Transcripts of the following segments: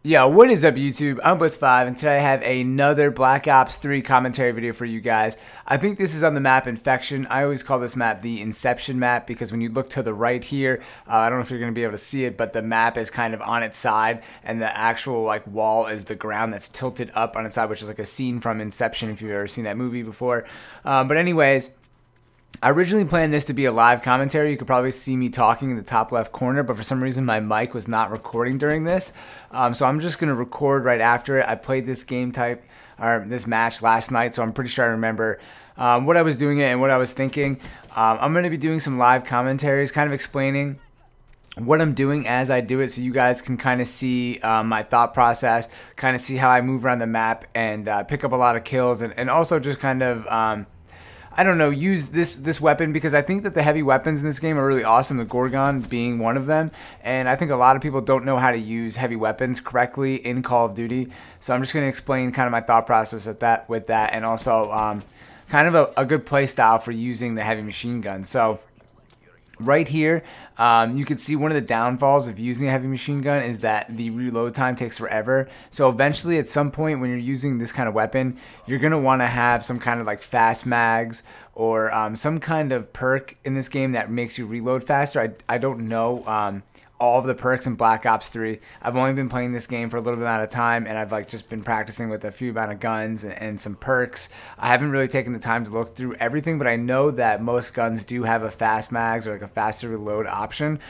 Yo, what is up YouTube? I'm Blop3 and today I have another Black Ops 3 commentary video for you guys. I think this is on the map Infection. I always call this map the Inception map because when you look to the right here, I don't know if you're going to be able to see it, but the map is kind of on its side and the actual wall is the ground that's tilted up on its side, which is like a scene from Inception if you've ever seen that movie before. But anyways, I originally planned this to be a live commentary. You could probably see me talking in the top left corner, but for some reason my mic was not recording during this. So I'm just going to record right after it. I played this game type, or this match last night, so I'm pretty sure I remember what I was doing it and what I was thinking. I'm going to be doing some live commentaries, kind of explaining what I'm doing as I do it, so you guys can kind of see my thought process, kind of see how I move around the map and pick up a lot of kills, and also just kind of I don't know, use this weapon because I think that the heavy weapons in this game are really awesome, the Gorgon being one of them, and I think a lot of people don't know how to use heavy weapons correctly in Call of Duty, so I'm just going to explain kind of my thought process with that, and also kind of a good play style for using the heavy machine gun. So right here, you can see one of the downfalls of using a heavy machine gun is that the reload time takes forever. So eventually, at some point, when you're using this kind of weapon, you're going to want to have some kind of fast mags or some kind of perk in this game that makes you reload faster. I don't know all of the perks in Black Ops 3. I've only been playing this game for a little bit amount of time, and I've just been practicing with a few amount of guns and some perks. I haven't really taken the time to look through everything, but I know that most guns do have a fast mags or a faster reload option.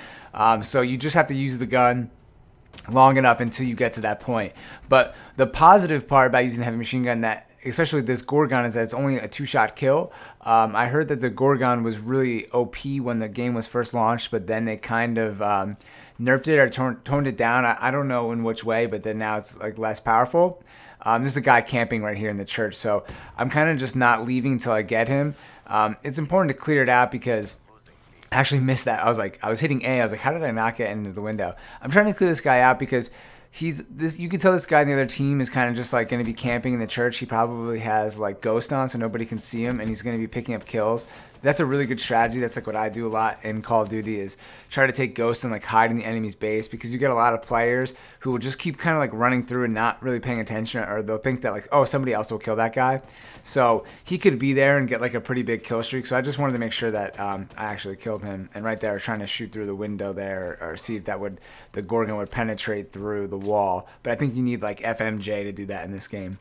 So you just have to use the gun long enough until you get to that point. But the positive part about using the heavy machine gun, that especially this Gorgon, is that it's only a 2-shot kill. I heard that the Gorgon was really OP when the game was first launched, but then they kind of nerfed it or toned it down. I don't know in which way, but then now it's less powerful. There's a guy camping right here in the church, so I'm kind of just not leaving until I get him. It's important to clear it out because I actually missed that. I was hitting A. I was like, how did I not get into the window? I'm trying to clear this guy out because you can tell this guy on the other team is kind of just going to be camping in the church. He probably has ghost on so nobody can see him, and he's going to be picking up kills. That's a really good strategy. That's what I do a lot in Call of Duty, is try to take ghosts and hide in the enemy's base, because you get a lot of players who will just keep kind of running through and not really paying attention, or they'll think that oh, somebody else will kill that guy. So he could be there and get a pretty big kill streak. So I just wanted to make sure that I actually killed him. And right there, I was trying to shoot through the window there, or see if the Gorgon would penetrate through the wall. But I think you need FMJ to do that in this game,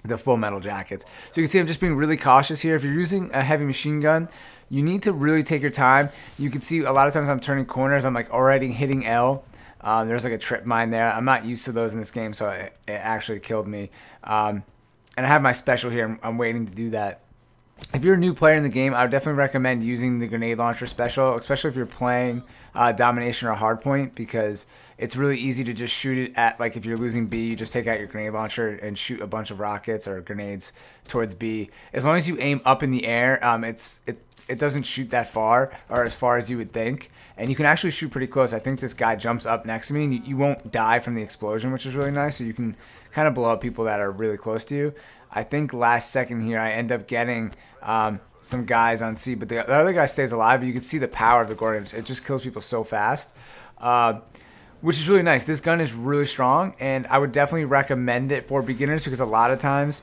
the full metal jackets. So you can see I'm just being really cautious here. If you're using a heavy machine gun, you need to really take your time. You can see a lot of times I'm turning corners, I'm already hitting L. There's a trip mine there. I'm not used to those in this game, so it actually killed me. And I have my special here. I'm waiting to do that. If you're a new player in the game, I would definitely recommend using the grenade launcher special, especially if you're playing domination or hardpoint, because it's really easy to just shoot it at, if you're losing B, you just take out your grenade launcher and shoot a bunch of rockets or grenades towards B. As long as you aim up in the air, it doesn't shoot that far, or as far as you would think, and you can actually shoot pretty close. I think this guy jumps up next to me, and you won't die from the explosion, which is really nice, so you can kind of blow up people that are really close to you. I think last second here I end up getting some guys on C, but the other guy stays alive. But you can see the power of the Gorgon. It just kills people so fast, which is really nice. This gun is really strong, and I would definitely recommend it for beginners, because a lot of times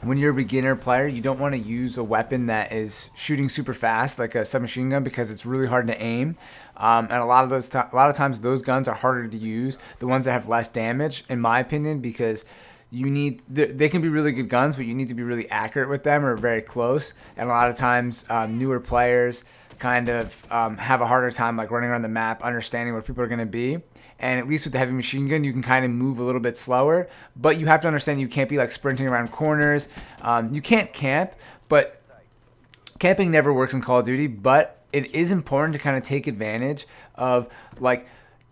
when you're a beginner player, you don't want to use a weapon that is shooting super fast, like a submachine gun, because it's really hard to aim. And a lot of times those guns are harder to use, the ones that have less damage, in my opinion, because they can be really good guns, but you need to be really accurate with them, or very close. And a lot of times newer players kind of have a harder time running around the map, understanding where people are going to be. And at least with the heavy machine gun, you can kind of move a little bit slower, but you have to understand you can't be sprinting around corners. You can't camp, but camping never works in Call of Duty. But it is important to kind of take advantage of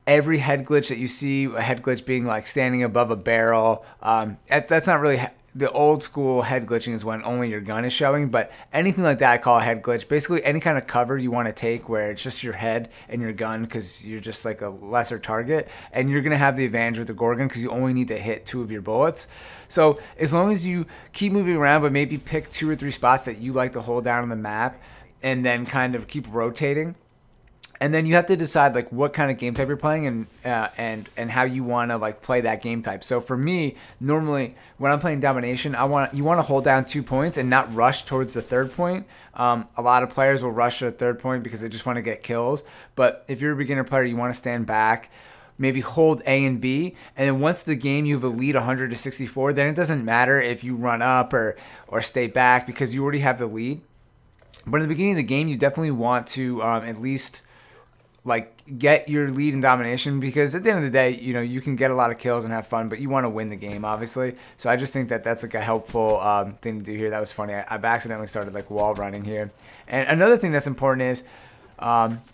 every head glitch that you see. A head glitch being standing above a barrel. That's not really the old school head glitching, is when only your gun is showing, but anything like that I call a head glitch. Basically any kind of cover you want to take where it's just your head and your gun, because you're just a lesser target, and you're going to have the advantage with the Gorgon because you only need to hit 2 of your bullets. So as long as you keep moving around, but maybe pick 2 or 3 spots that you like to hold down on the map, and then kind of keep rotating, And then you have to decide like what kind of game type you're playing and how you want to like play that game type. So for me, normally when I'm playing domination, you want to hold down 2 points and not rush towards the third point. A lot of players will rush to the third point because they just want to get kills. But if you're a beginner player, you want to stand back, maybe hold A and B, and then once the game you have a lead 100 to 64, then it doesn't matter if you run up or stay back because you already have the lead. But in the beginning of the game, you definitely want to at least like get your lead in domination, because at the end of the day, you know, you can get a lot of kills and have fun, but you want to win the game, obviously. So I just think that that's like a helpful thing to do here. That was funny. I've accidentally started like wall running here. And another thing that's important is,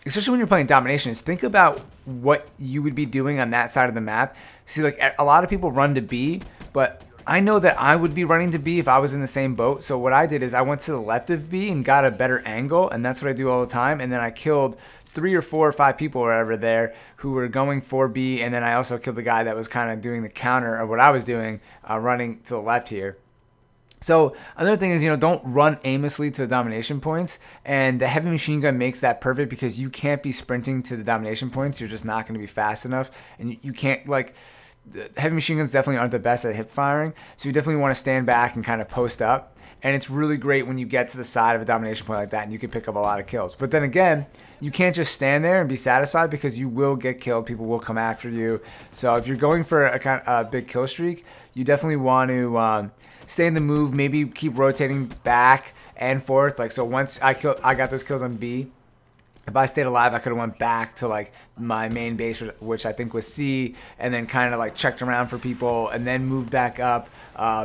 especially when you're playing domination, is think about what you would be doing on that side of the map. See, like a lot of people run to B, but I know that I would be running to B if I was in the same boat. So what I did is I went to the left of B and got a better angle, and that's what I do all the time. And then I killed 3 or 4 or 5 people wherever there who were going for B, and then I also killed the guy that was kind of doing the counter of what I was doing, running to the left here. So another thing is, you know, don't run aimlessly to the domination points, and the heavy machine gun makes that perfect because you can't be sprinting to the domination points. You're just not going to be fast enough, and you can't like. Heavy machine guns definitely aren't the best at hip firing, so you definitely want to stand back and kind of post up. And it's really great when you get to the side of a domination point like that and you can pick up a lot of kills. But then again, you can't just stand there and be satisfied because you will get killed. People will come after you. So if you're going for a kind of big kill streak, you definitely want to stay in the move, maybe keep rotating back and forth. Like, so once I got those kills on B, if I stayed alive, I could have went back to like my main base, which I think was C, and then kind of like checked around for people and then moved back up,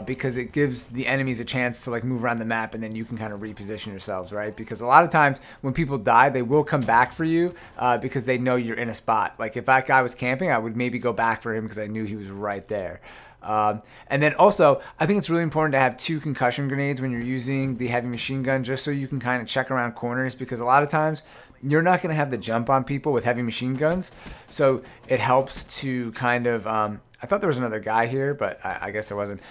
because it gives the enemies a chance to like move around the map, and then you can kind of reposition yourselves, right? Because a lot of times when people die, they will come back for you because they know you're in a spot. Like if that guy was camping, I would maybe go back for him because I knew he was right there. And then also, I think it's really important to have 2 concussion grenades when you're using the heavy machine gun, just so you can kind of check around corners, because a lot of times you're not going to have the jump on people with heavy machine guns. So it helps to kind of, I thought there was another guy here, but I guess there wasn't.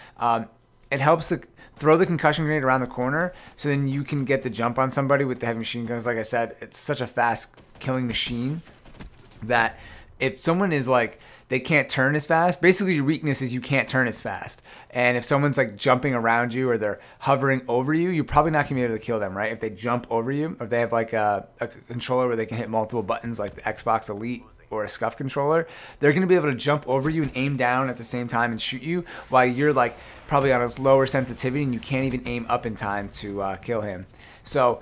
It helps to throw the concussion grenade around the corner, so then you can get the jump on somebody with the heavy machine guns. Like I said, it's such a fast killing machine that if someone is like, they can't turn as fast, basically your weakness is you can't turn as fast. And if someone's like jumping around you or they're hovering over you, you're probably not gonna be able to kill them, right? If they jump over you, or if they have like a controller where they can hit multiple buttons like the Xbox Elite or a SCUF controller, they're going to be able to jump over you and aim down at the same time and shoot you, while you're like probably on a lower sensitivity and you can't even aim up in time to kill him. So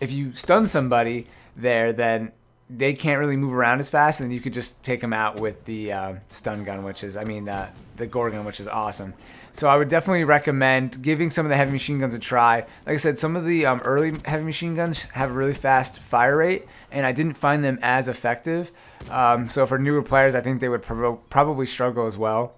if you stun somebody there, then they can't really move around as fast, and you could just take them out with the stun gun, which is, the Gorgon, which is awesome. So I would definitely recommend giving some of the heavy machine guns a try. Like I said, some of the early heavy machine guns have a really fast fire rate, and I didn't find them as effective. So for newer players, I think they would probably struggle as well.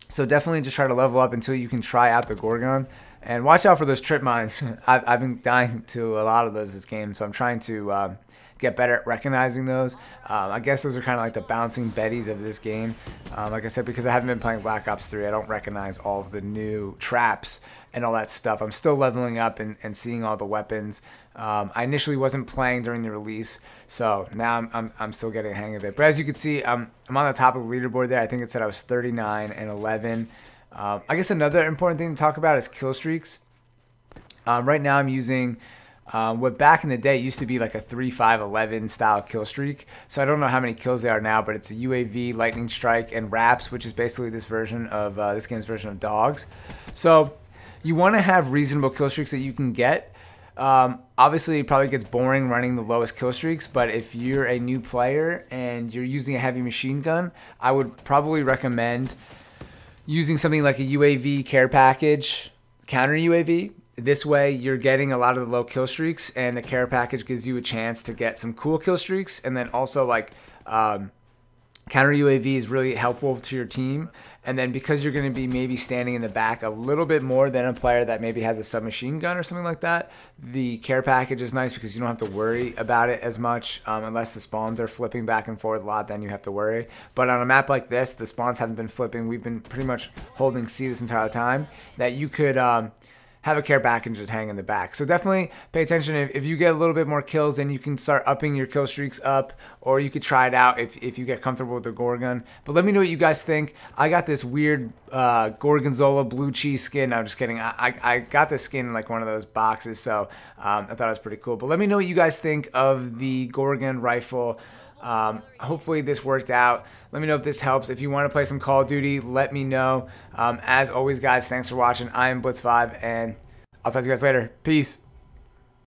So definitely just try to level up until you can try out the Gorgon. And watch out for those trip mines. I've been dying to a lot of those this game, so I'm trying to get better at recognizing those. I guess those are kind of like the bouncing betties of this game. Like I said, because I haven't been playing Black Ops 3, I don't recognize all of the new traps and all that stuff. I'm still leveling up and seeing all the weapons. I initially wasn't playing during the release, so now I'm still getting a hang of it. But as you can see, I'm on the top of the leaderboard there. I think it said I was 39 and 11. I guess another important thing to talk about is kill streaks. Right now I'm using what back in the day used to be like a 3-5-11 style kill streak. So I don't know how many kills they are now, but it's a UAV, lightning strike, and wraps, which is basically this version of this game's version of dogs. So you want to have reasonable kill streaks that you can get. Obviously, it probably gets boring running the lowest kill streaks, but if you're a new player and you're using a heavy machine gun, I would probably recommend using something like a UAV care package, counter UAV. This way, you're getting a lot of the low kill streaks, and the care package gives you a chance to get some cool kill streaks. And then also, like, counter UAV is really helpful to your team. And then because you're going to be maybe standing in the back a little bit more than a player that maybe has a submachine gun or something like that, the care package is nice because you don't have to worry about it as much unless the spawns are flipping back and forth a lot, then you have to worry. But on a map like this, the spawns haven't been flipping. We've been pretty much holding C this entire time. That you could have a care package and hang in the back. So definitely pay attention. If you get a little bit more kills, then you can start upping your kill streaks up, or you could try it out if you get comfortable with the Gorgon. But let me know what you guys think. I got this weird Gorgonzola blue cheese skin. No, I'm just kidding. I got this skin in like one of those boxes, so I thought it was pretty cool. But let me know what you guys think of the Gorgon rifle. Hopefully this worked out. Let me know if this helps. If you want to play some Call of Duty, let me know. As always, guys, thanks for watching. I am Blop3, and I'll talk to you guys later. Peace.